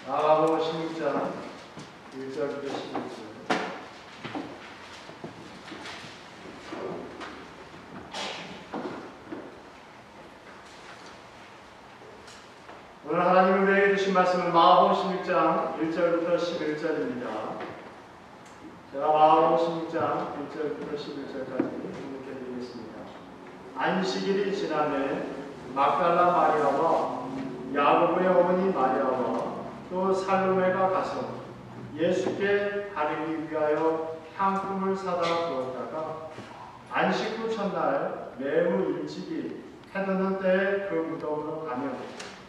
마가복음 16장 1절부터 16절. 오늘 하나님이 우리에게 주신 말씀은 마가복음 16장 1절부터 11절입니다. 제가 마가복음 16장 1절부터 11절까지 읽게 드리겠습니다. 안식일이 지나매 막달라 마리아와 야고보의 어머니 마리아와 또 살로메가 가서 예수께 바르기 위하여 향품을 사다 주었다가 안식 후 첫날 매우 일찍이 해 드는 때에 그 무덤으로 가며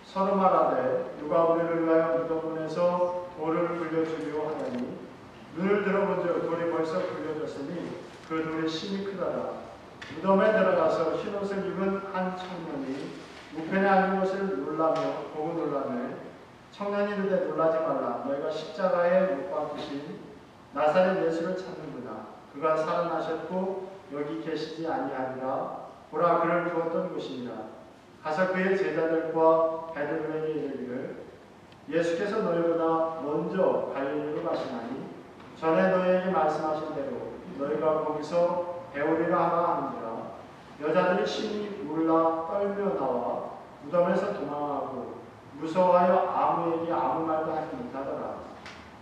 서로 말하되 누가 우리를 위하여 무덤문에서 돌을 굴려주려 하더니 눈을 들어본즉 돌이 벌써 굴려졌으니 그 돌이 심히 크더라. 무덤에 들어가서 흰옷을 입은 한 청년이 우편에 앉은 것을 보고 놀라며 청년이 이르되 놀라지 말라. 너희가 십자가에 못 박히신 나사렛 예수를 찾는구나. 그가 살아나셨고 여기 계시지 아니하리라. 보라, 그를 두었던 곳이니라. 가서 그의 제자들과 베드로에게 이르기를 예수께서 너희보다 먼저 갈릴리로 가시나니 전에 너희에게 말씀하신 대로 너희가 거기서 배우리라 하라 하는지라. 여자들이 심히 놀라 떨며 나와 무덤에서 도망하고 무서워하여 아무에게 아무 말도 하지 못하더라.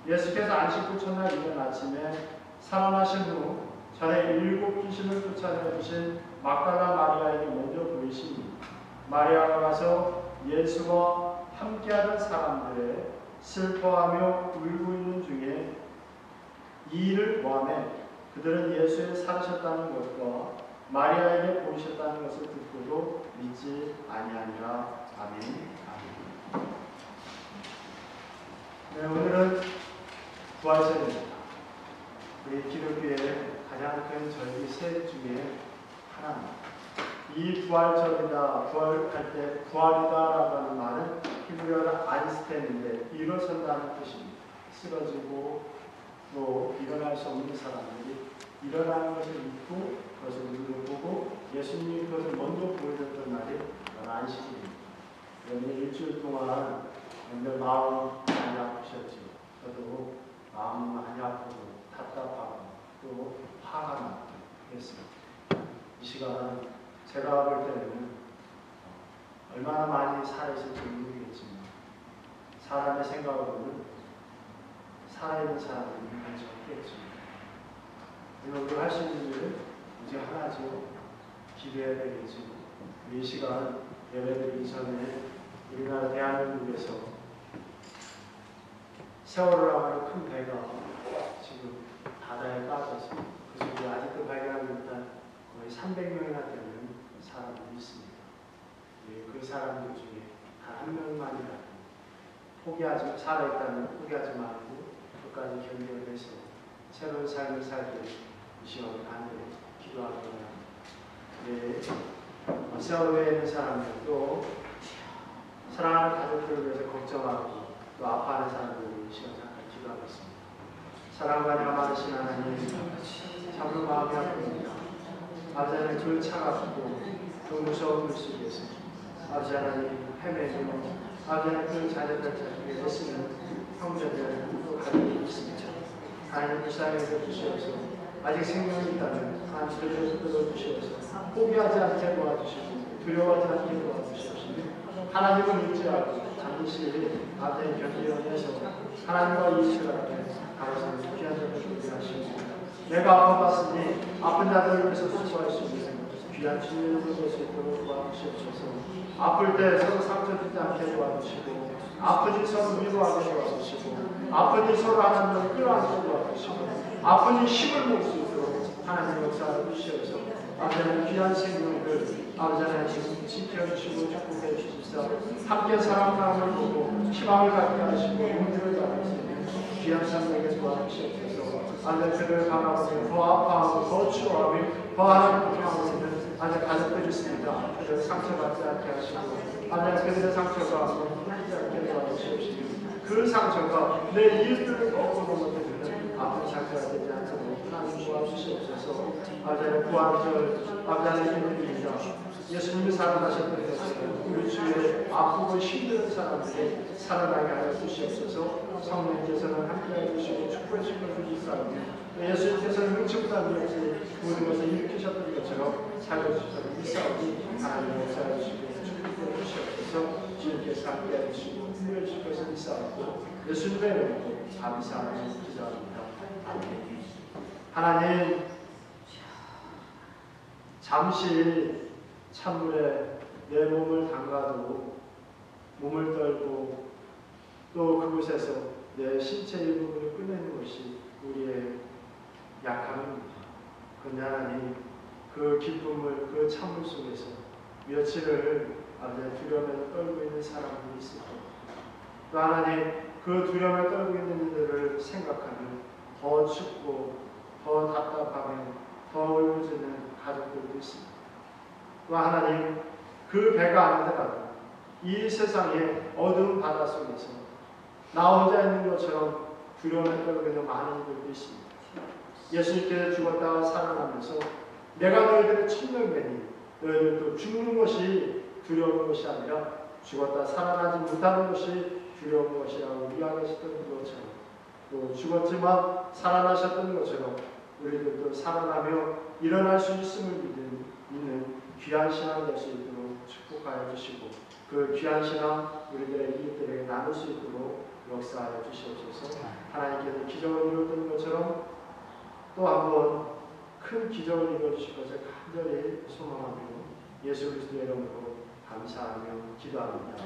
예수께서 안식 후 첫날 이른 아침에 살아나신 후 전에 7 귀신을 쫓아내 주신 막달라 마리아에게 먼저 보이시니 마리아가 가서 예수와 함께하던 사람들의 슬퍼하며 울고 있는 중에 이 일을 보아매 그들은 예수의 살으셨다는 것과 마리아에게 보이셨다는 것을 듣고도 믿지 아니하니라. 아멘. 네, 오늘은 부활절입니다. 우리 기독교의 가장 큰 절기 셋 중에 하나입니다. 이 부활절이다, 부활할 때 부활이다라고 하는 말은 히브리어로 안스텐인데 일어선다는 뜻입니다. 쓰러지고 또 일어날 수 없는 사람들이 일어나는 것을 믿고 그것을 눈으로 보고 예수님이 그것을 먼저 보여줬던 날이 안식일입니다. 여러분 일주일 동안 여러분들 마음 많이 아프셨죠. 저도 마음 많이 아프고 답답하고 또 화가 나고 그랬습니다. 이 시간 제가 볼 때는 얼마나 많이 살아있을지 모르겠지만 사람의 생각으로는 살아있는 사람들이 많지 않겠죠. 우리가 할 수 있는 일은 이제 하나죠. 기도해야 되겠죠. 이 시간 예배드리기 전에 우리나라 대한민국에서 세월호라고 하는 큰 배가 지금 바다에 빠져서 그 속에 아직도 발견하지 못한 거의 300명이나 되는 사람들이 있습니다. 그 사람들 중에 단 한 명만이라도 살아있다면 포기하지 말고 끝까지 견뎌내서 새로운 삶을 살기 이 시간을 간절히 기도하기 바랍니다. 세월호에 있는 사람들 또 사랑하는 가족들을 위해서 걱정하고 또 아파하는 사람들을 이 시간 잠깐 기도하겠습니다. 사랑과 많으신 하나님, 참으로 마음이 아픕니다. 아버지 하나님, 그 차갑고 그 무서운 물 속에서 아버지 하나님 헤매며 아버지 하나님 그 자녀들 찾기 위해 애쓰는 형제들 또 가족이 있습니다. 하나님 불쌍히 여겨주시옵소서. 아직 생명이 있다면 하나님 그들을 끌어주시옵소서. 포기하지 않게 도와주시고 두려워하지 않게 도와주시옵소서. 하나님을 의지하고 잠시 아버지의 견디어내서 하나님과 이 시간에 가로서 귀한 점을 준비하시고 내가 아파봤으니 아픈 자들을 위해서 수고할 수 있는 귀한 주님을 볼수 있도록 도와주시옵소서. 아플 때 서로 상처 주지 않게 도와주시고 아프니 서로 위로하게 도와주시고 아프니 서로 하나님을 끌어안게 도와주시고 아프니 힘을 낼 수 있도록 하나님 역사를 주시옵소서. 아버지는 귀한 생명을 아버지 하나님 지켜주시고 축복해 주시옵소서. 함께 사랑하는 보고 희망을 갖게 하시고 용기를 갖게 하시는 귀한 생명에게 도와주시옵소서. 아버지 그를 바라보며 더 아파하고 더 추워하며 더 하나님 고통하고 있는 아버지 가족들이 있습니다. 그들 상처받지 않게 하시고 아버지 그들의 상처가 하지 않게 도와주시옵시고 그 상처가 내 이웃들을 거꾸로 넘어뜨리는 아픈 상처가 되지 않도록 하나님 도와주시옵소서. 아버지 부활절 아버지 하나님 기도드립니다. 예수님이 살아나셨던 것을 우리 주의 아프고 힘든 사람들이 살아나게 하여 주시옵소서. 성령께서는 함께하여 주시고 축복해 주시고 믿사오니 예수님께서는 흥치보다 미없이 모든 것을 일으키셨던 것처럼 살려주셔서 믿사오니 하나님 역사해 주시고 축복해 주시옵소서. 주님께서 함께하여 주시고 힘내해 주실 것을 믿사오고 예수님의 이름으로 감사하며 기도합니다. 아멘. 하나님, 잠시 찬물에 내 몸을 담가도 몸을 떨고 또 그곳에서 내 신체 일부분을 꺼내는 것이 우리의 약함입니다. 그런데 하나님, 그 기쁨을 그 찬물 속에서 며칠을 두려움에 떨고 있는 사람들이 있을 겁니다. 또 하나님, 그 두려움에 떨고 있는 이들을 생각하면 더 춥고 더 답답하며 더 울부짖는 가족들도 있습니다. 또 하나님, 그 배가 아니더라도 이 세상의 어두운 바다 속에서 나 혼자 있는 것처럼 두려움에 떨고 있는 많은 이들도 있습니다. 예수님께서 죽었다가 살아나면서 내가 너희들의 천명되니 너희들도 죽는 것이 두려운 것이 아니라 죽었다 살아나지 못하는 것이 두려운 것이라고 이야기하셨던 것처럼 또 죽었지만 살아나셨던 것처럼 우리들도 살아나며 일어날 수 있음을 믿는 귀한 신앙 될 수 있도록 축복하여 주시고 그 귀한 신앙 우리들의 이웃들에게 나눌 수 있도록 역사하여 주시옵소서. 하나님께서 기적을 이루었던 것처럼 또 한번 큰 기적을 이루어주실 것을 간절히 소망하며 예수 그리스도의 이름으로 감사하며 기도합니다.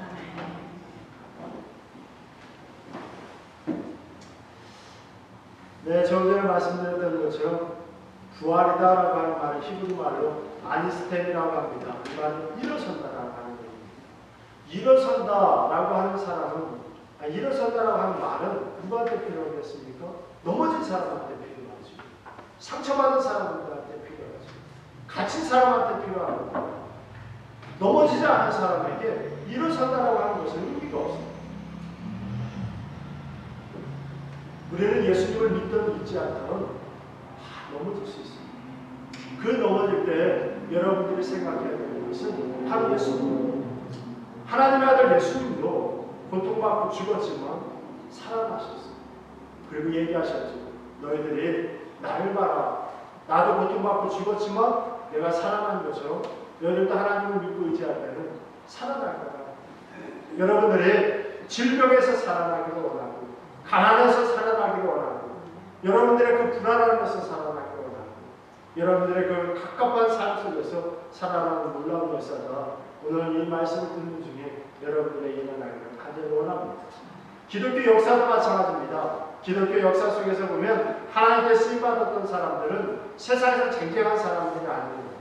네, 조금 전에 말씀드렸던 것처럼 부활이다라고 하는 말을 히브리 말로 아니스템이라고 합니다. 이 말은 일어선다라고 하는 겁니다. 일어선다라고 하는 사람은 일어선다라고 하는 말은 누구한테 필요하겠습니까? 넘어진 사람한테 필요하죠. 상처받은 사람한테 필요하죠. 갇힌 사람한테 필요합니다. 넘어지지 않은 사람에게 일어선다라고 하는 것은 의미가 없습니다. 우리는 예수님을 믿든 믿지 않든 넘어질 수 있습니다. 그 넘어질 때 여러분들이 생각해야 되는 것은 바로 예수님, 하나님의 아들 예수님도 고통받고 죽었지만 살아나셨어요. 그리고 얘기하셨죠. 너희들이 나를 봐라. 나도 고통받고 죽었지만 내가 살아난 것처럼 너희들도 하나님을 믿고 의지할 때는 살아날 거다. 여러분들이 질병에서 살아나기를 원하고 가난해서 살아나기를 원하고 여러분들의 그 불안함에서 살아나기를 원하고 여러분들의 그 갑갑한 삶 속에서 살아나는 놀라운 역사가 오늘 이 말씀을 듣는 중에 여러분들의 일어나기를 간절히 원합니다. 기독교 역사도 마찬가지입니다. 기독교 역사 속에서 보면 하나님께 쓰임받았던 사람들은 세상에서 쟁쟁한 사람들이 아닙니다.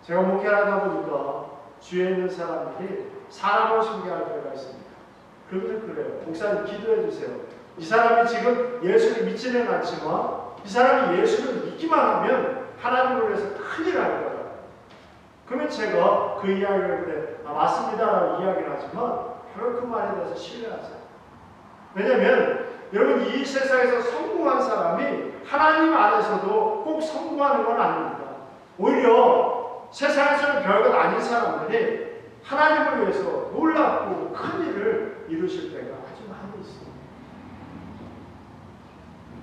제가 목회하다 보니까 주위에 있는 사람들이 사람을 숭배할 때가 있습니다. 그분들 그래요. 목사님 기도해 주세요. 이 사람이 지금 예수를 믿지는 않지만 이 사람이 예수를 믿기만 하면 하나님을 위해서 큰일 할 거야. 그러면 제가 그 이야기를 할 때 맞습니다라고 이야기를 하지만 별로 그 말에 대해서 신뢰하세요. 왜냐하면 여러분 이 세상에서 성공한 사람이 하나님 안에서도 꼭 성공하는 건 아닙니다. 오히려 세상에서는 별것 아닌 사람들이 하나님을 위해서 놀랍고 큰 일을 이루실 때가 아주 많이 있습니다.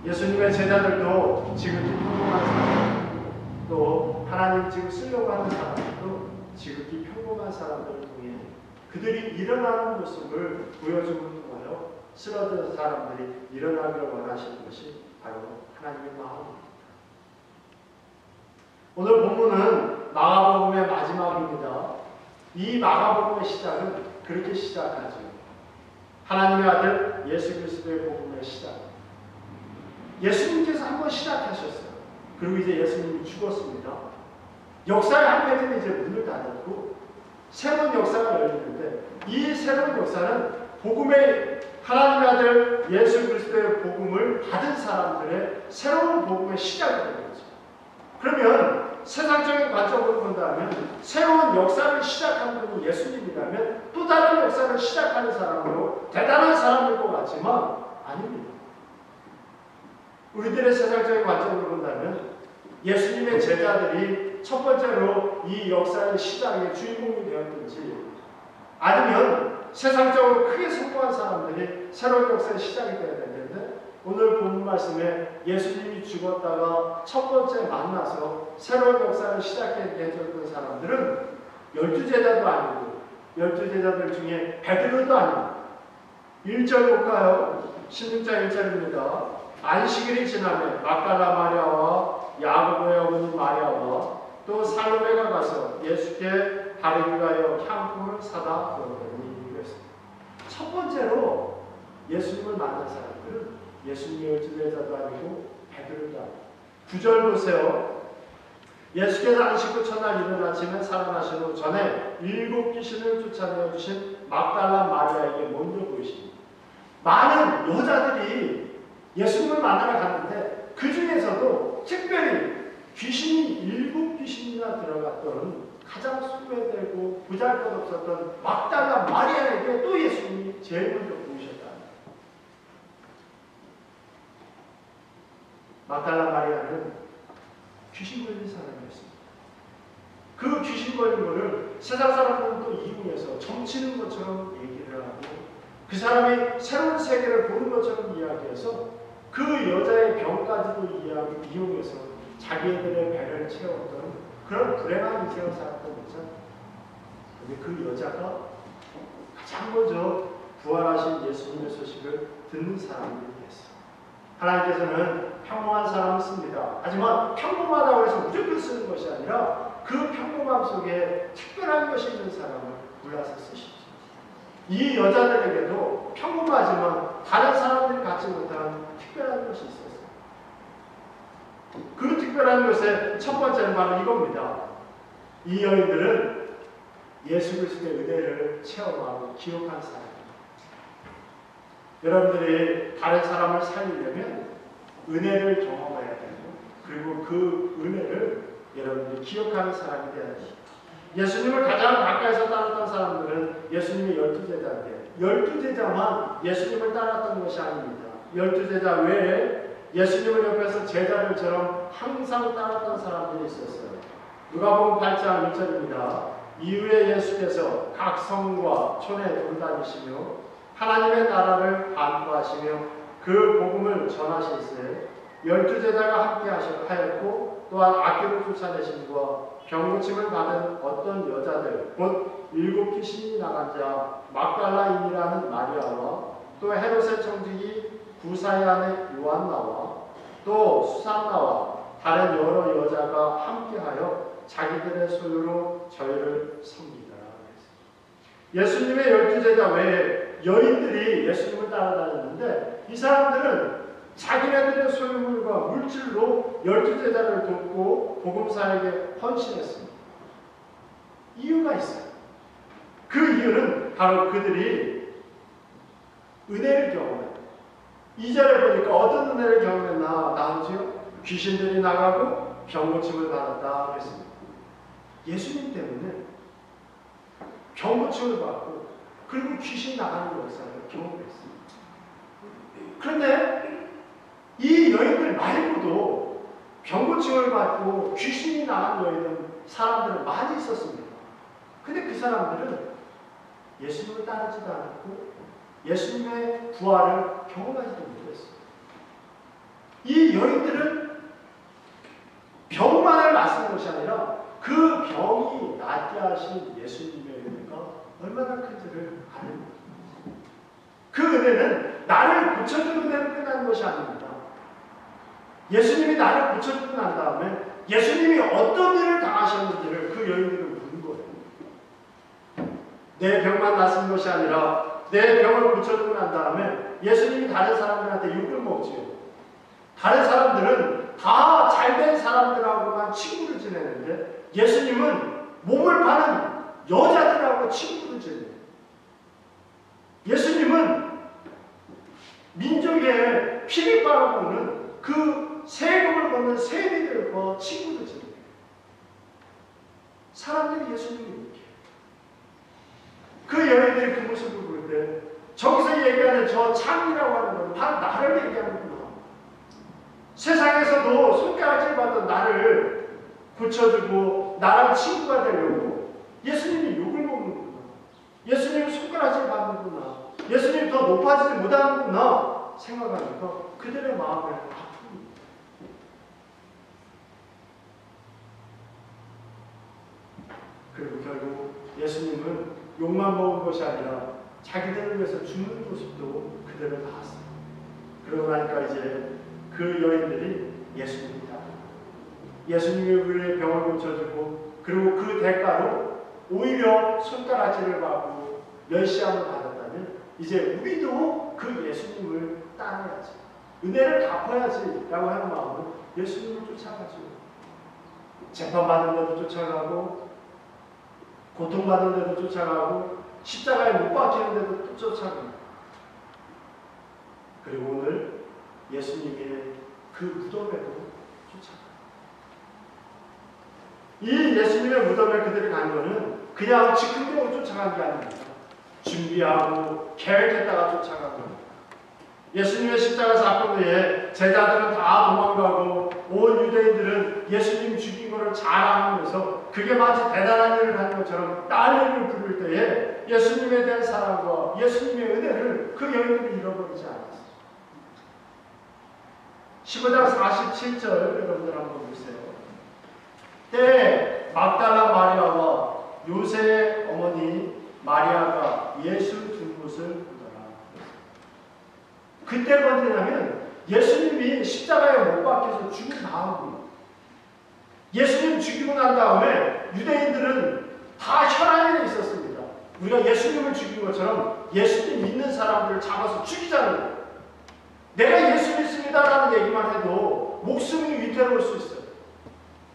예수님의 제자들도 지극히 평범한 사람, 또 하나님 지금 쓰려고 하는 사람들도 지극히 평범한 사람들을 통해 그들이 일어나는 모습을 보여주는 거예요. 쓰러진 사람들이 일어나기를 원하시는 것이 바로 하나님의 마음입니다. 오늘 본문은 마가복음의 마지막입니다. 이 마가복음의 시작은 그렇게 시작하죠. 하나님의 아들 예수 그리스도의 복음의 시작. 예수님께서 한번 시작하셨어요. 그리고 이제 예수님이 죽었습니다. 역사의 한 페이지는 이제 문을 닫았고 새로운 역사가 열리는데 이 새로운 역사는 복음의 하나님의 아들 예수 그리스도의 복음을 받은 사람들의 새로운 복음의 시작이 되는 거죠. 그러면 세상적인 관점으로 본다면 새로운 역사를 시작한 분이 예수님이라면 또 다른 역사를 시작하는 사람으로 대단한 사람일 것 같지만 아닙니다. 우리들의 세상적인 관점으로 본다면 예수님의 제자들이 첫 번째로 이 역사의 시작의 주인공이 되었든지 아니면 세상적으로 크게 성공한 사람들이 새로운 역사의 시작이 되어야 되는데, 오늘 본문 말씀에 예수님이 죽었다가 첫 번째 만나서 새로운 역사를 시작하게 해줬던 사람들은 12제자도 아니고 12제자들 중에 베드로도 아니고 1절 볼까요? 16장 1절입니다. 안식일이 지나매 막달라 마리아와 야고보의 어머니 마리아와 또 살로메가 가서 예수께 바르기 위하여 향품을 사다 주었더니 그랬습니다. 첫 번째로 예수님을 만난 사람들은 예수님의 12제자도 아니고 베드로도 아니고 9절 보세요. 예수께서 안식 후 첫날 이른 아침에 살아나신 후 전에 7 귀신을 쫓아내어 주신 막달라 마리아에게 먼저 보이십니다. 많은 여자들이 예수님을 만나러 갔는데 그 중에서도 특별히 귀신이 7 귀신이나 들어갔던 가장 소외되고 보잘것없었던 막달라 마리아에게 또 예수님이 제일 먼저 보이셨다. 막달라 마리아는 귀신 걸린 사람이었습니다. 그 귀신 걸린 거를 세상 사람들은 또 이용해서 점치는 것처럼 얘기를 하고 그 사람이 새로운 세계를 보는 것처럼 이야기해서 그 여자의 병까지도 이용해서 자기들의 배를 채웠던 그런 불행한 인생을 살았던 거잖아요. 그런데 그 여자가 가장 먼저 부활하신 예수님의 소식을 듣는 사람들이었어요. 하나님께서는 평범한 사람을 씁니다. 하지만 평범하다고 해서 무조건 쓰는 것이 아니라 그 평범함 속에 특별한 것이 있는 사람을 골라서 쓰시죠. 이 여자들에게도 평범하지만 다른 사람들이 갖지 못한 특별한 것이 있었어요. 그 특별한 것의 첫 번째는 바로 이겁니다. 이 여인들은 예수 그리스도의 은혜를 체험하고 기억한 사람입니다. 여러분들이 다른 사람을 살리려면 은혜를 경험해야 되고 그리고 그 은혜를 여러분들이 기억하는 사람이 되어야 됩니다. 예수님을 가장 가까이서 따랐던 사람들은 예수님의 12제자인데 12제자만 예수님을 따랐던 것이 아닙니다. 12제자 외에 예수님을 옆에서 제자들처럼 항상 따랐던 사람들이 있었어요. 누가복음 8장 1절입니다. 이후에 예수께서 각 성과 촌에 돌다니시며 하나님의 나라를 반포하시며 그 복음을 전하실세 12제자가 함께 하였고 또한 악귀를 쫓아내심과 병고침을 받은 어떤 여자들 곧 7 귀신이 나간 자 막달라인이라는 마리아와 또 헤롯의 청지기 구사야의 요한나와 또 수산나와 다른 여러 여자가 함께하여 자기들의 소유로 저희를 섬기더라. 예수님의 12제자 외에 여인들이 예수님을 따라다녔는데 이 사람들은 자기네들의 소유물과 물질로 12제자를 돕고 복음사에게 헌신했습니다. 이유가 있어요. 그 이유는 바로 그들이 은혜를 경험했다. 2절에 보니까 어떤 은혜를 경험했나 나오지요? 귀신들이 나가고 병고침을 받았다 그랬습니다. 예수님 때문에 병고침을 받고 그리고 귀신 나가는 역사를 경험했습니다. 그런데 이 여인들 말고도 병고침을 받고 귀신이 나간 여인은 사람들은 많이 있었습니다. 근데 그 사람들은 예수님을 따르지도 않았고 예수님의 부활을 경험하지도 못했어요. 이 여인들은 병만을 낫는 것이 아니라 그 병이 낫게 하신 예수님의 은혜가 얼마나 큰지를 아는 거예요. 그 은혜는 나를 고쳐주는 은혜로 끝나는 것이 아닙니다. 예수님이 나를 고쳐주고 난 다음에 예수님이 어떤 일을 당하셨는지를 그 여인들은 묻는 거예요. 내 병만 낫은 것이 아니라 내 병을 고쳐주고 난 다음에 예수님이 다른 사람들한테 욕을 먹지요. 다른 사람들은 다 잘된 사람들하고만 친구를 지내는데 예수님은 몸을 파는 여자들하고 친구를 지내요. 예수님은 민족의 피를 빨아먹는 그 세금을 걷는 세리들과 친구를 지내요. 사람들이 예수님을 이렇게 그 여인들이 그 모습을 볼 때 저기서 얘기하는 저 창이라고 하는 건 바로 나를 얘기하는구나. 세상에서도 손가락질 받던 나를 고쳐주고 나랑 친구가 되려고 예수님이 욕을 먹는구나. 예수님이 높아지지 못하는구나 생각하니까 그들의 마음을 아픕니다. 그리고 결국 예수님은 욕만 먹은 것이 아니라 자기들을 위해서 죽는 모습도 그들을 봤어요. 그러고 나니까 이제 그 여인들이 예수님이다. 예수님이 우리의 병을 고쳐주고 그리고 그 대가로 오히려 손가락질을 받고 멸시함을 받았다면 이제 우리도 그 예수님을 따라야지. 은혜를 갚아야지 라고 하는 마음은 예수님을 쫓아가죠. 재판받는 데도 쫓아가고 고통받는 데도 쫓아가고 십자가에 못 박히는 데도 또 쫓아갑니다. 그리고 오늘 예수님의 그 무덤에도 쫓아가요. 이 예수님의 무덤에 그들이 간 거는 그냥 즉흥적으로 쫓아간 게 아닙니다. 준비하고 계획했다가 쫓아간 겁니다. 예수님의 십자가 사건 후에 제자들은 다 도망가고 온 유대인들은 예수님 죽인 것을 자랑하면서 그게 마치 대단한 일을 하는 것처럼 난리를 부를 때에 예수님에 대한 사랑과 예수님의 은혜를 그 여인들이 잃어버리지 않았어요. 15장 47절 여러분들 한번 보세요. 때에 막달라 마리아와 요새의 어머니 마리아가 예수 둔 곳을 보더라. 그때 뭐냐면 예수님이 십자가에 못 박혀서 죽은 다음에 예수님 죽이고 난 다음에 유대인들은 다 혈안에 있었습니다. 우리가 예수님을 죽인 것처럼 예수님 믿는 사람들을 잡아서 죽이자는 거예요. 내가 예수 믿습니다라는 얘기만 해도 목숨이 위태로울 수 있어요.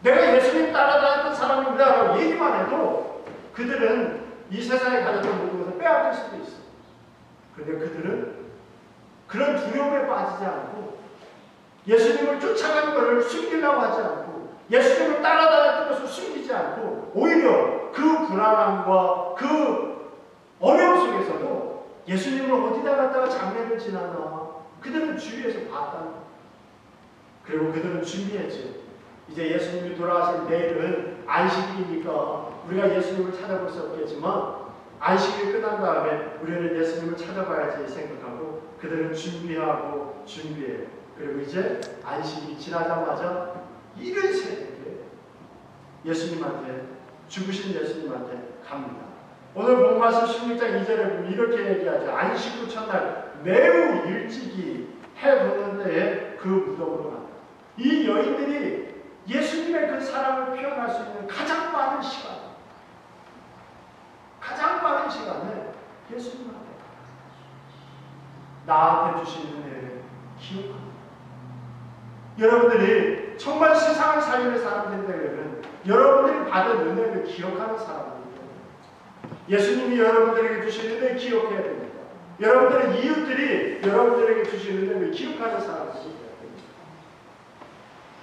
내가 예수님 따라다녔던 사람입니다라고 얘기만 해도 그들은 이 세상에 가졌던 모든 것을 빼앗길 수도 있어요. 그런데 그들은 그런 두려움에 빠지지 않고 예수님을 쫓아가는 것을 숨기려고 하지 않고 예수님을 따라다녔던 것을 숨기지 않고 오히려 그 불안함과 그 어려움 속에서도 예수님을 어디다 갔다가 장례를 지나나 그들은 주위에서 봤다는 거예요. 그리고 그들은 준비했죠. 이제 예수님이 돌아가실 내일은 안식일이니까 우리가 예수님을 찾아볼 수 없겠지만 안식일 끝난 다음에 우리는 예수님을 찾아봐야지 생각하고 그들은 준비하고 준비해요. 그리고 이제 안식일이 지나자마자 이른 새벽에 예수님한테 죽으신 예수님한테 갑니다. 오늘 본 말씀 16장 2절에 보면 이렇게 얘기하죠. 안식 후 첫날 매우 일찍이 해 보는 데에 그 무덤으로 갑니다. 이 여인들이 예수님의 그 사랑을 표현할 수 있는 가장 빠른 시간에 예수님한테 나한테 주신 은혜를 기억합니다. 여러분들이 정말 세상을 살리는 사람들이 되려면 여러분들이 받은 은혜를 기억하는 사람들입니다. 예수님이 여러분들에게 주신 은혜를 기억해야 됩니다. 여러분들의 이웃들이 여러분들에게 주신 은혜를 기억하는 사람들입니다.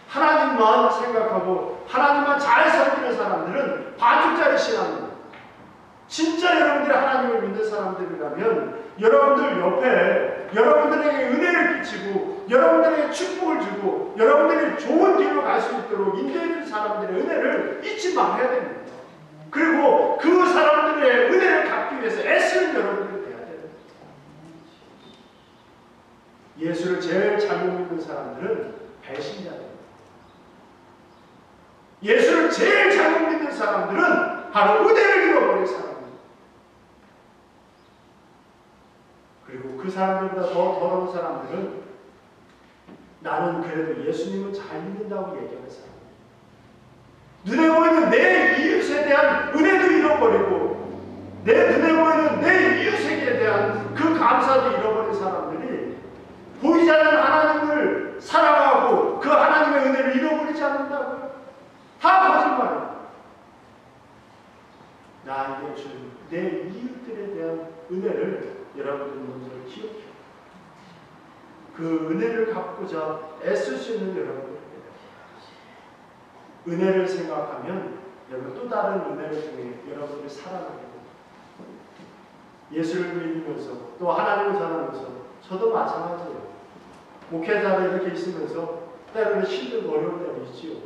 하나님만 생각하고 하나님만 잘 섬기는 사람들은 반쪽짜리 신앙입니다. 진짜 여러분들이 하나님을 믿는 사람들이라면 여러분들 옆에 여러분들에게 은혜를 끼치고 여러분들에게 축복을 주고 여러분들이 좋은 길로 갈 수 있도록 인도해줄 사람들의 은혜를 잊지 말아야 됩니다. 그리고 그 사람들의 은혜를 갚기 위해서 애쓰는 여러분들이 돼야 됩니다. 예수를 제일 잘못 믿는 사람들은 배신자입니다. 예수를 제일 잘못 믿는 사람들은 바로 은혜를 잃어버린 사람입니다. 그리고 그 사람들보다 더 더러운 사람들은 나는 그래도 예수님을 잘 믿는다고 얘기하는 사람입니다. 눈에 보이는 내 이웃에 대한 은혜도 잃어버리고 내 눈에 보이는 내 이웃에게 대한 그 감사도 잃어버린 사람들이 보이지 않는 하나님을 사랑하고 그 하나님의 은혜를 잃어버리지 않는다고요? 다 거짓말이에요. 나에게 준 내 이웃들에 대한 은혜를 여러분들 먼저 기억해요. 그 은혜를 갚고자 애쓸 수 있는 여러분들입니다. 은혜를 생각하면 여러분 또 다른 은혜를 통해 여러분들이 살아나게 됩니다. 예수를 믿으면서 또 하나님을 전하면서 저도 마찬가지예요. 목회자로 이렇게 있으면서 때로는 힘들고 어려울 때도 있지요.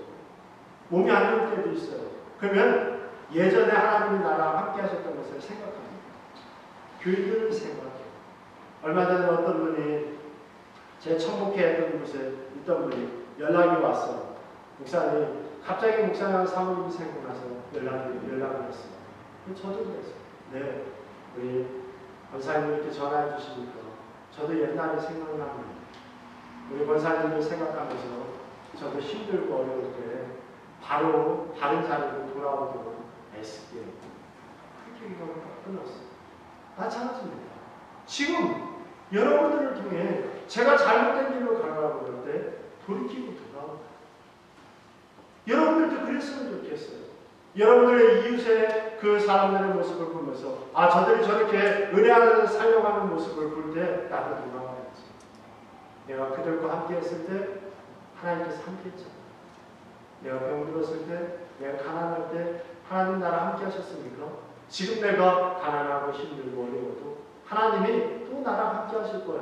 몸이 안 좋을 때도 있어요. 그러면 예전에 하나님이 나랑 함께 하셨던 것을 생각합니다. 교인들을 생각해요. 얼마 전에 어떤 분이 제 천목회했던 곳에 있던 분이 연락이 왔어요. 목사님, 갑자기 목사님 사모님이 생각나서 연락을 했어요. 저도 그랬어요. 네, 우리 권사님이 이렇게 전화해 주시니까 저도 옛날에 생각납니다. 우리 권사님을 생각하면서 저도 힘들고 어려울 때 바로 다른 자리로 돌아오도록 애쓸게요. 그렇게 이거를 끊었어요. 마찬가지입니다. 지금 여러분들을 통해 제가 잘못된 길로 가려고 그럴 때 돌이키고 돌아옵니다. 여러분들도 그랬으면 좋겠어요. 여러분들의 이웃의 그 사람들의 모습을 보면서 저들이 저렇게 은혜 안에서 살려가는 모습을 볼 때 나도 돌아와야지. 내가 그들과 함께 했을 때 하나님께서 함께 했잖아. 내가 병들었을 때, 내가 가난할 때 하나님 나랑 함께 하셨으니까 지금 내가 가난하고 힘들고 어려워도 하나님이 또 나랑 함께 하실 거야.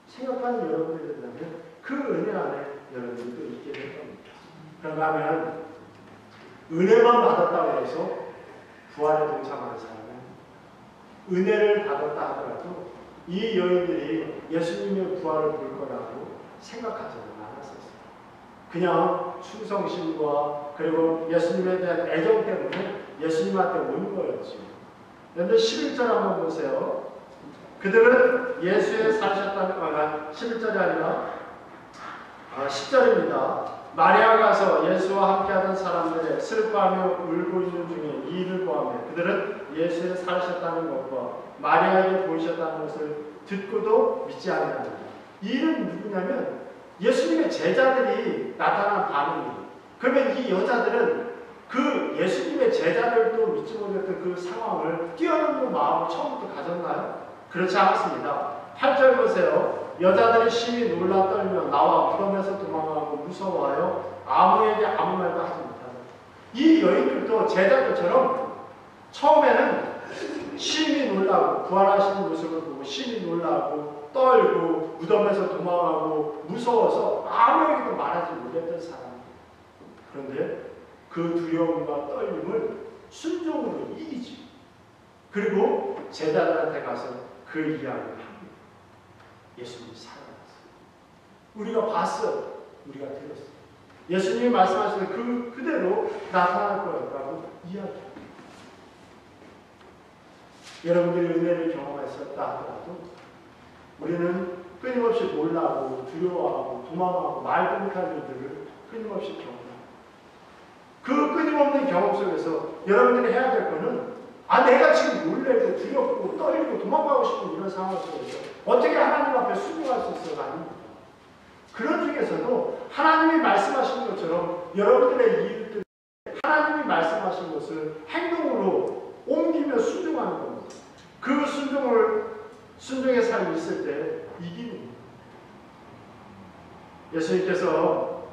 생각하는 여러분들이 된다면 그 은혜 안에 여러분들도 있게 될 겁니다. 그런가 하면 은혜만 받았다고 해서 부활에 동참하는 사람은 은혜를 받았다 하더라도 이 여인들이 예수님의 부활을 볼 거라고 생각하지는 않았었어요. 그냥 충성심과 그리고 예수님에 대한 애정 때문에 예수님한테 온 거였죠. 그런데 11절 한번 보세요. 그들은 예수의 살으셨다는 11절이 아니라 10절입니다. 마리아가 가서 예수와 함께하던 사람들의 슬퍼하며 울고 있는 중에 이 일을 보아며 그들은 예수의 살으셨다는 것과 마리아에게 보이셨다는 것을 듣고도 믿지 않는다. 이 일은 누구냐면 예수님의 제자들이 나타난 반응이에요. 그러면 이 여자들은 그 예수님의 제자들도 믿지 못했던 그 상황을 뛰어넘는 마음을 처음부터 가졌나요? 그렇지 않았습니다. 8절 보세요. 여자들이 심히 놀라 떨며 나와 무덤에서 도망가고 무서워하여 아무에게 아무 말도 하지 못하다. 이 여인들도 제자들처럼 처음에는 심히 놀라고 부활하시는 모습을 보고 심히 놀라고 떨고 무덤에서 도망가고 무서워서 아무에게도 말하지 못했던 사람. 그런데 그 두려움과 떨림을 순종으로 이기지. 그리고 제자들한테 가서 그 이야기를 합니다. 예수님이 살아났어요. 우리가 봤어요. 우리가 들었어요. 예수님이 말씀하시는 그대로 나타날 거라고 이야기합니다. 여러분들이 은혜를 경험했었다 하더라도 우리는 끊임없이 놀라고 두려워하고 도망하고 말도 못할 일들을 끊임없이 경험합니다. 그 끊임없는 경험 속에서 여러분들이 해야 될 거는 내가 지금 놀래고 두렵고 떨리고 도망가고 싶은 이런 상황 속에서 어떻게 하나님 앞에 순종할 수 있어가 아닙니다. 그런 중에서도 하나님이 말씀하신 것처럼 여러분들의 이웃들 하나님이 말씀하신 것을 행동으로 옮기며 순종하는 겁니다. 그 순종의 삶이 있을 때 이기는 겁니다. 예수님께서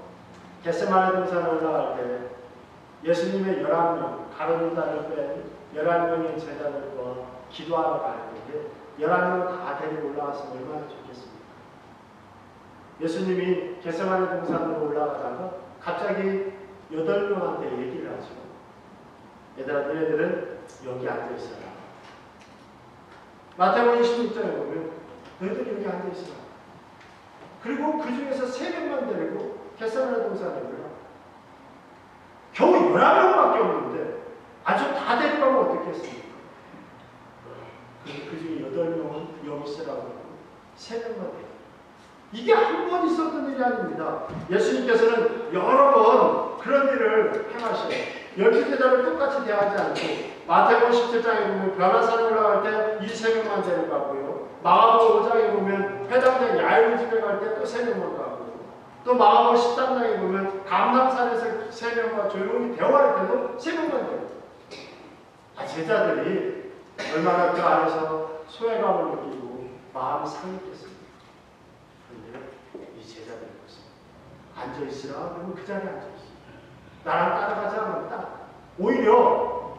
겟세마네 동산에 올라갈 때 예수님의 11명, 가룟 유다를 뺀 11명의 제자들과 기도하러 갈 때에 11명 다 데리고 올라갔으면 얼마나 좋겠습니까? 예수님이 겟세마네 동산으로 올라가다가 갑자기 8명한테 얘기를 하죠. 얘들아, 너희들은 여기 앉아있어라. 마태복음 26장에 보면 너희들 여기 앉아있어라. 그리고 그 중에서 3명만 데리고 겟세마네 동산에 올라가. 겨우 11명밖에 없는데 아주 다 데려가면 어떻겠습니까? 그 중에 8명은 여기 있으라고 하고 3명만 데려가. 이게 한 번 있었던 일이 아닙니다. 예수님께서는 여러 번 그런 일을 행하셔요. 12제자를 똑같이 대하지 않고 마태복음 17장에 보면 변화산에 올라갈 때 이 3명만 데려가고요. 마가복음 5장에 보면 회당장 야이로 집에 갈 때 또 3명만 가고요. 또 마가복음 13장에 보면 감람산에서 3명과 조용히 대화할 때도 3명만 데려가요. 제자들이 얼마나 그 안에서 소외감을 느끼고 마음이 상했겠습니까? 그런데 이 제자들이 앉아있으라 그러면 그 자리에 앉아있어. 나랑 따라가지 않았다. 오히려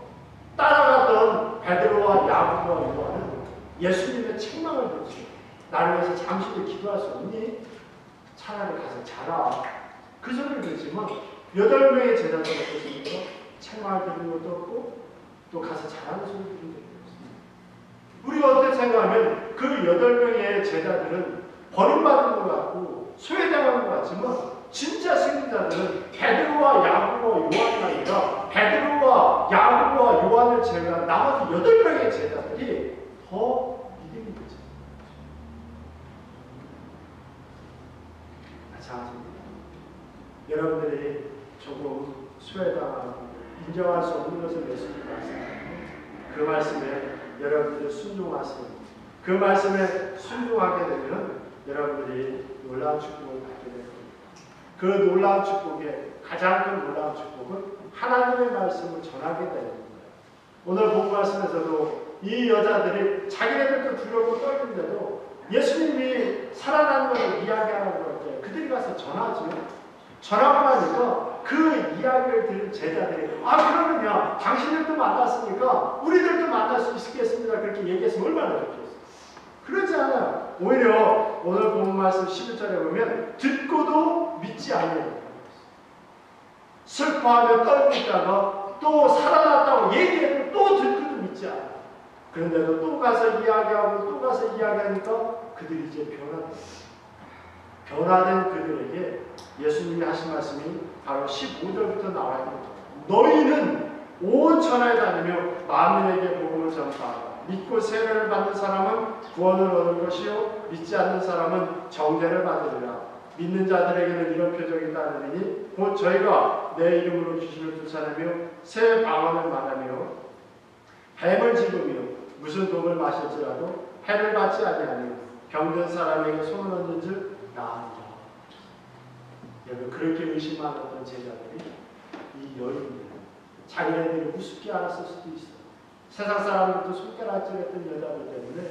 따라갔던 베드로와 야고보와 요한은 예수님의 책망을 듣지. 나를 위해서 잠시 기도할 수 없니? 차라리 가서 자라. 그 소리를 듣지만 8명의 제자들 어떻습니까? 책망을 듣는 것도 없고 또 가서 자라는 소리를 듣는 것도 없습니다. 우리가 어떻게 생각하면 그 8명의 베드로의 제자들은 버림받은 것 같고 소외당한 것 같지만 진짜 승리자들은 베드로와 야고보와 요한이 아니라 베드로와 야고보와 요한을 제외한 나머지 8명의 제자들이 더 믿음이 되죠. 마찬가지입니다. 여러분들이 조금 소외당하고 인정할 수 없는 것을 예수님이 말씀하시고 그 말씀에 여러분들이 순종하세요. 그 말씀에 순종하게 되면 여러분들이 놀라운 축복을 받게 될 겁니다. 그 놀라운 축복의 가장 큰 놀라운 축복은 하나님의 말씀을 전하게 되는 거예요. 오늘 본 말씀에서도 이 여자들이 자기네들도 두렵고 떨린데도 예수님이 살아나는 것을 이야기하라고 할 때 그들이 가서 전하죠. 전하고 나니까 그 이야기를 들은 제자들이 그러면요 당신들도 만났으니까 우리들도 만날 수 있겠습니다. 그렇게 얘기했으면 얼마나 좋겠어요. 그렇지 않아요. 오히려 오늘 본 말씀 11절에 보면 듣고도 믿지 않는 슬퍼하며 떨고 있다가 또 살아났다고 얘기해도 또 듣고도 믿지 않아요. 그런데도 또 가서 이야기하고 또 가서 이야기하니까 그들이 이제 변화된 그들에게 예수님이 하신 말씀이 바로 15절부터 나와 있는 거예요. 너희는 온 천하에 다니며 만민에게 복음을 전파하라. 믿고 세례를 받는 사람은 구원을 얻을 것이요 믿지 않는 사람은 정죄를 받으리라. 믿는 자들에게는 이런 표적이 따르리니 곧 저희가 내 이름으로 귀신을 쫓아내며 새 방언을 말하며 뱀을 집으며 무슨 독을 마실지라도 해를 받지 아니하며 병든 사람에게 손을 얹은 즉 나으리라. 여러분 그렇게 의심하던 제자들이 이 여인들 자기네들이 우습게 알았을 수도 있어요. 세상 사람들도 손가락질했던 여자들 때문에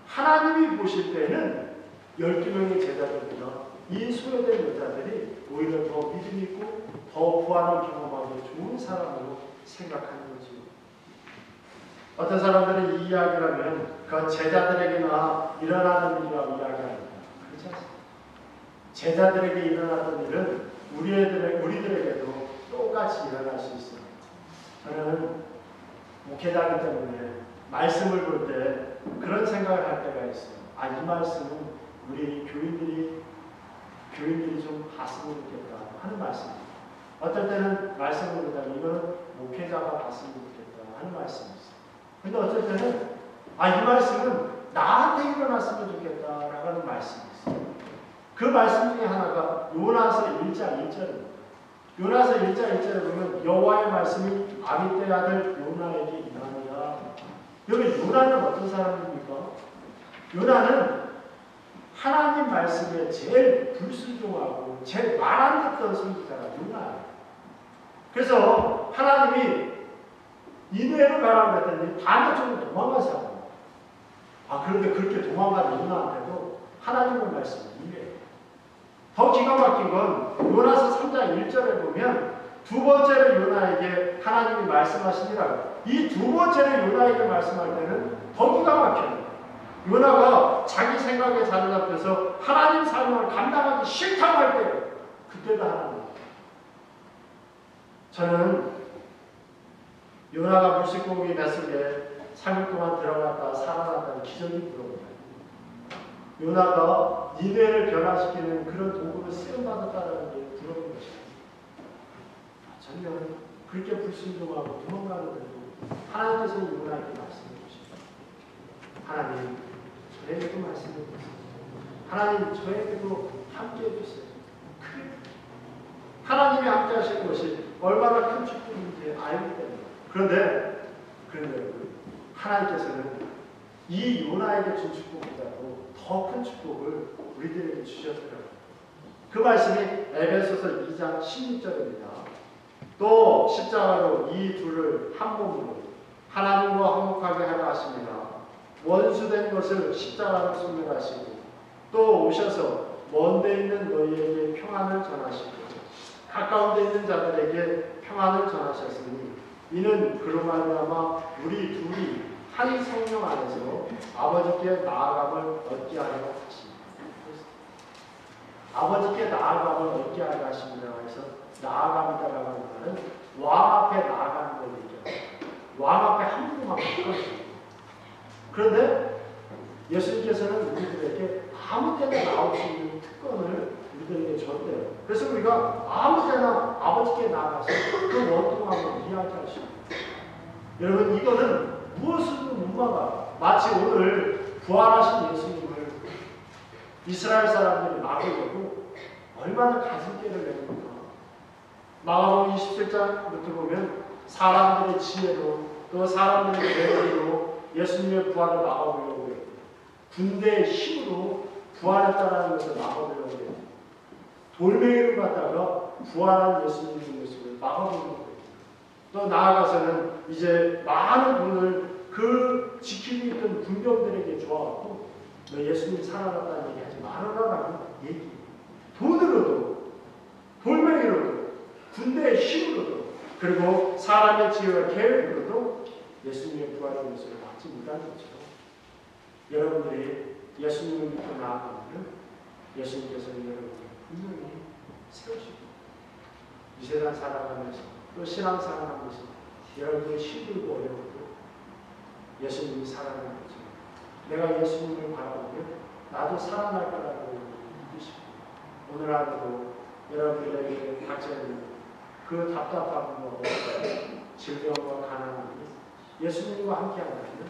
하나님이 보실 때는 12명의 제자들보다 이 소외된 여자들이 오히려 더 믿음 있고 더 부활을 경험하고 좋은 사람으로 생각하는 거죠. 어떤 사람들은 이 이야기를 하면 그 제자들에게나 일어나는 일이라고 이야기합니다. 그렇지 않습니까? 제자들에게 일어났던 일은 우리들에게도 똑같이 일어날 수 있어요. 저는 목회자이기 때문에 말씀을 볼 때 그런 생각을 할 때가 있어요. 이 말씀은 우리 교인들이 좀 봤으면 좋겠다 하는 말씀입니다. 어떨 때는 말씀을 보다 이거는 목회자가 봤으면 좋겠다 하는 말씀이 있어요. 근데 어떨 때는 이 말씀은 나한테 일어났으면 좋겠다라고 하는 말씀이 있어요. 그 말씀 중에 하나가 요나서 1장 1절입니다. 요나서 1장 1절에 보면 여호와의 말씀이 아미떼 아들 요나에게 임하니라. 여기 요나는 어떤 사람입니까? 요나는 하나님 말씀에 제일 불순종하고 제일 말 안 듣던 선지자가 요나예요. 그래서 하나님이 니느웨로 가라고 했더니 반대쪽으로 도망간 사람이에요. 그런데 그렇게 도망간 요나한테도 하나님의 말씀이 임해요. 더 기가 막힌 건 요나서 3장 1절에 보면 두 번째로 요나에게 하나님이 말씀하시니라. 이 두 번째로 요나에게 말씀할 때는 더 기가 막혀요. 요나가 자기 생각에 사로잡혀서 하나님 사명을 감당하기 싫다고 할 때 그때도 하나님. 저는 요나가 물고기 뱃속에 3일 동안 들어갔다 살아났다는 기적이 부러워요. 요나가 니느웨를 변화시키는 그런 도구를 쓰임받았다는 게 부러운 것입니다. 전혀 그렇게 불순종하고 도망가는데도 하나님께서는 요나에게 말씀해 주십니다. 하나님 저에게도 말씀해 주세요. 하나님 저에게도 함께해 주세요. 하나님이 함께 하시는 것이 얼마나 큰 축복인지 알기 때문에. 그런데 하나님께서는 이 요나에게 준 축복보다도 더 큰 축복을 우리들에게 주셨더라고요. 그 말씀이 에베소서 2장 16절입니다. 또 십자가로 이 둘을 한 몸으로 하나님과 화목하게 하라 하십니다. 원수된 것을 십자가로 소멸하시고 또 오셔서 먼데 있는 너희에게 평안을 전하시고 가까운데 있는 자들에게 평안을 전하셨으니 이는 그로 말미암아 우리 둘이 한 성령 안에서 아버지께 나아감을 얻게 하려 하십니다. 아버지께 나아감을 얻게 하려 하십니다. 해서 나아감이다라고 하는 말은 왕 앞에 나아가는 걸 얘기합니다. 왕 앞에 한 분만 가까워집니다. 그런데 예수님께서는 우리들에게 아무 때나 나올 수 있는 특권을 우리들에게 줬대요. 그래서 우리가 아무 때나 아버지께 나가서 그 원통함을 이야기할 수 있습니다. 여러분, 이거는 무엇으로도 못 막아. 마치 오늘 부활하신 예수님을 이스라엘 사람들이 막으려고 얼마나 가슴께를 내는가. 마가복음 27장부터 보면 사람들의 지혜로 또 사람들의 계획으로 예수님의 부활을 막아보려고 해요. 군대의 힘으로 부활했다는 것을 막아보려고 해요. 돌멩이를 갖다가 부활한 예수님의 모습을 막아보려고 해요. 또 나아가서는 이제 많은 돈을 그 지키고 있던 군병들에게 줘갖고 너 예수님 살아났다는 얘기하지 말아라라는 얘기. 돈으로도 돌멩이로도 군대의 힘으로도 그리고 사람의 지혜와 계획으로도 예수님의 부활의 모습을 막지 못하는 거죠. 여러분들이 예수님을 믿고 나아가면 예수님께서는 여러분을 분명히 세우시고 이 세상 살아가면서 또 신앙생활하면서 여러분의 힘들고 어려워도 예수님이 살아나는 거죠. 내가 예수님을 바라보면 나도 살아날 거라고 믿으시고 오늘 하루도 여러분들에게 닥쳐있는 그 답답함과 질병과 가난함이 예수님과 함께한다면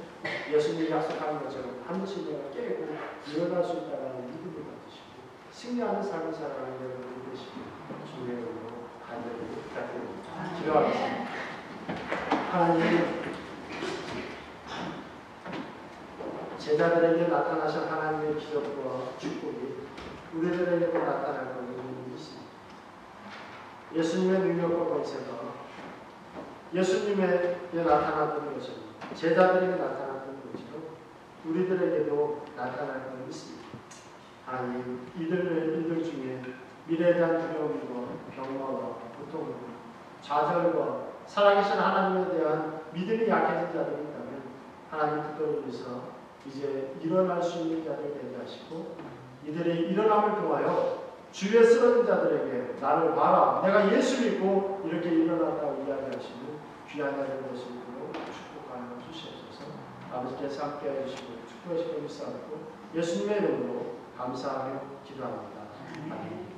예수님이 약속하는 것처럼 반드시 내가 깨고 일어날 수 있다는 믿음을 가지시고 승리하는 삶을 살아가는 여러분이 되시길 주의 이름으로 간절히 부탁드립니다. 기도하겠습니다. 하나님, 제자들에게 나타나신 하나님의 기적과 축복이 우리들에게도 나타날 것을 믿습니다. 예수님의 능력과 권세가 예수님에게 나타났던 것처럼 제자들에게 나타났던 것처럼 우리들에게도 나타날 것을 믿습니다. 하나님, 이들 중에 미래에 대한 두려움과 병마와 고통과 좌절과 살아계신 하나님에 대한 믿음이 약해진 자들이 있다면 하나님 그들을 위해서 이제 일어날 수 있는 자들 되게 하시고 이들의 일어남을 통하여 주위에 쓰러진 자들에게 나를 봐라, 내가 예수 믿고 이렇게 일어났다고 이야기하시는 귀한 자들 모습으로 축복하는 주시옵소서. 아버지께서 함께해 주시고 축복하시고 믿사옵고 예수님의 이름으로 감사하며 기도합니다. 아멘.